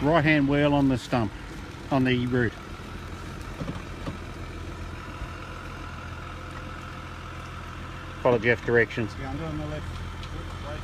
right hand wheel on the stump, on the root. Follow Jeff's directions. Yeah, I'm doing the left. Right.